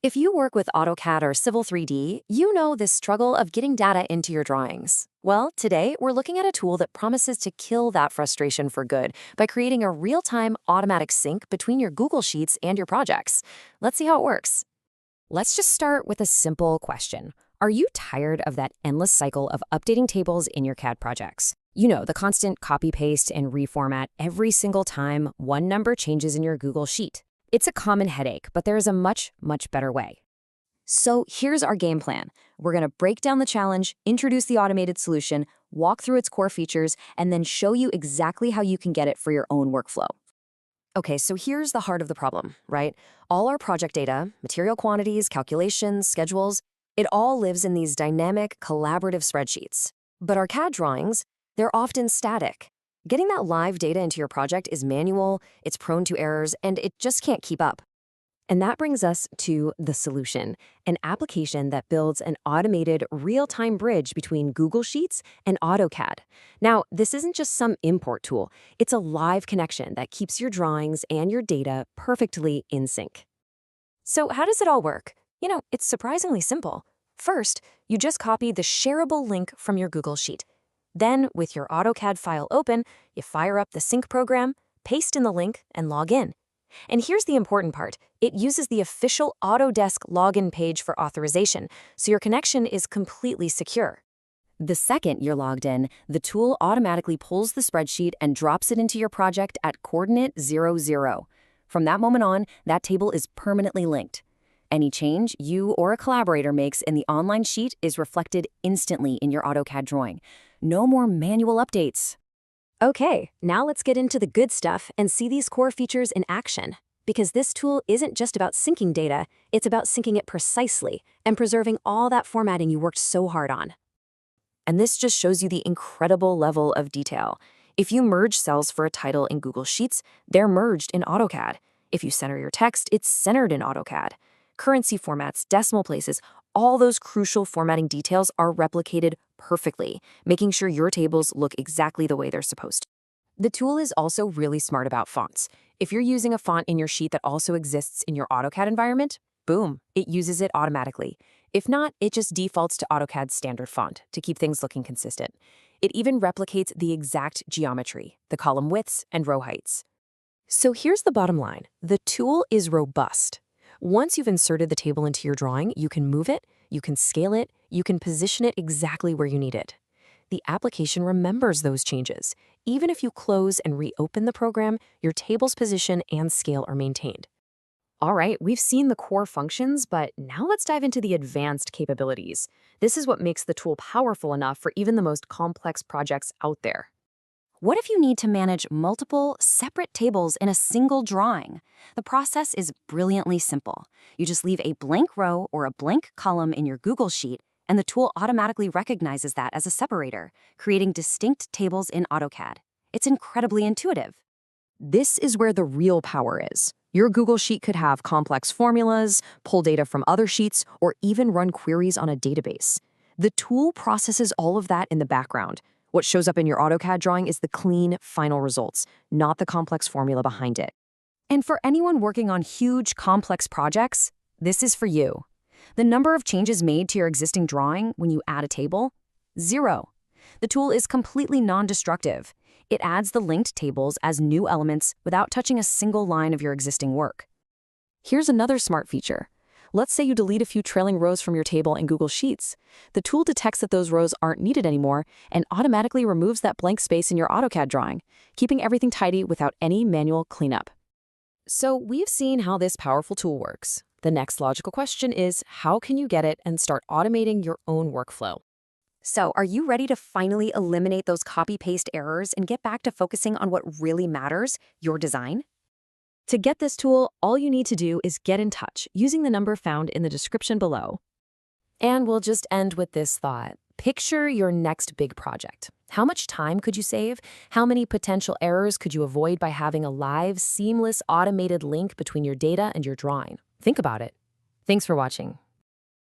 If you work with AutoCAD or Civil 3D, you know this struggle of getting data into your drawings. Well, today we're looking at a tool that promises to kill that frustration for good by creating a real-time automatic sync between your Google Sheets and your projects. Let's see how it works. Let's just start with a simple question. Are you tired of that endless cycle of updating tables in your CAD projects? You know, the constant copy, paste, and reformat every single time one number changes in your Google Sheet. It's a common headache, but there is a much better way. So here's our game plan. We're going to break down the challenge, introduce the automated solution, walk through its core features, and then show you exactly how you can get it for your own workflow. Okay, so here's the heart of the problem, right? All our project data, material quantities, calculations, schedules, it all lives in these dynamic, collaborative spreadsheets. But our CAD drawings, they're often static. Getting that live data into your project is manual, it's prone to errors, and it just can't keep up. And that brings us to the solution, an application that builds an automated real-time bridge between Google Sheets and AutoCAD. Now, this isn't just some import tool. It's a live connection that keeps your drawings and your data perfectly in sync. So how does it all work? You know, it's surprisingly simple. First, you just copy the shareable link from your Google Sheet. Then, with your AutoCAD file open, you fire up the sync program, paste in the link, and log in. And here's the important part. It uses the official Autodesk login page for authorization, so your connection is completely secure. The second you're logged in, the tool automatically pulls the spreadsheet and drops it into your project at coordinate 00. From that moment on, that table is permanently linked. Any change you or a collaborator makes in the online sheet is reflected instantly in your AutoCAD drawing. No more manual updates. Okay, now let's get into the good stuff and see these core features in action. Because this tool isn't just about syncing data, it's about syncing it precisely and preserving all that formatting you worked so hard on. And this just shows you the incredible level of detail. If you merge cells for a title in Google Sheets, they're merged in AutoCAD. If you center your text, it's centered in AutoCAD. Currency formats, decimal places, all those crucial formatting details are replicated perfectly, making sure your tables look exactly the way they're supposed to. The tool is also really smart about fonts. If you're using a font in your sheet that also exists in your AutoCAD environment, boom, it uses it automatically. If not, it just defaults to AutoCAD's standard font to keep things looking consistent. It even replicates the exact geometry, the column widths and row heights. So here's the bottom line. The tool is robust. Once you've inserted the table into your drawing, you can move it, you can scale it, you can position it exactly where you need it. The application remembers those changes. Even if you close and reopen the program, your table's position and scale are maintained. All right, we've seen the core functions, but now let's dive into the advanced capabilities. This is what makes the tool powerful enough for even the most complex projects out there. What if you need to manage multiple, separate tables in a single drawing? The process is brilliantly simple. You just leave a blank row or a blank column in your Google Sheet, and the tool automatically recognizes that as a separator, creating distinct tables in AutoCAD. It's incredibly intuitive. This is where the real power is. Your Google Sheet could have complex formulas, pull data from other sheets, or even run queries on a database. The tool processes all of that in the background. What shows up in your AutoCAD drawing is the clean, final results, not the complex formula behind it. And for anyone working on huge, complex projects, this is for you. The number of changes made to your existing drawing when you add a table? 0. The tool is completely non-destructive. It adds the linked tables as new elements without touching a single line of your existing work. Here's another smart feature. Let's say you delete a few trailing rows from your table in Google Sheets. The tool detects that those rows aren't needed anymore and automatically removes that blank space in your AutoCAD drawing, keeping everything tidy without any manual cleanup. So we've seen how this powerful tool works. The next logical question is, how can you get it and start automating your own workflow? So are you ready to finally eliminate those copy-paste errors and get back to focusing on what really matters, your design? To get this tool, all you need to do is get in touch using the number found in the description below. And we'll just end with this thought. Picture your next big project. How much time could you save? How many potential errors could you avoid by having a live, seamless, automated link between your data and your drawing? Think about it. Thanks for watching.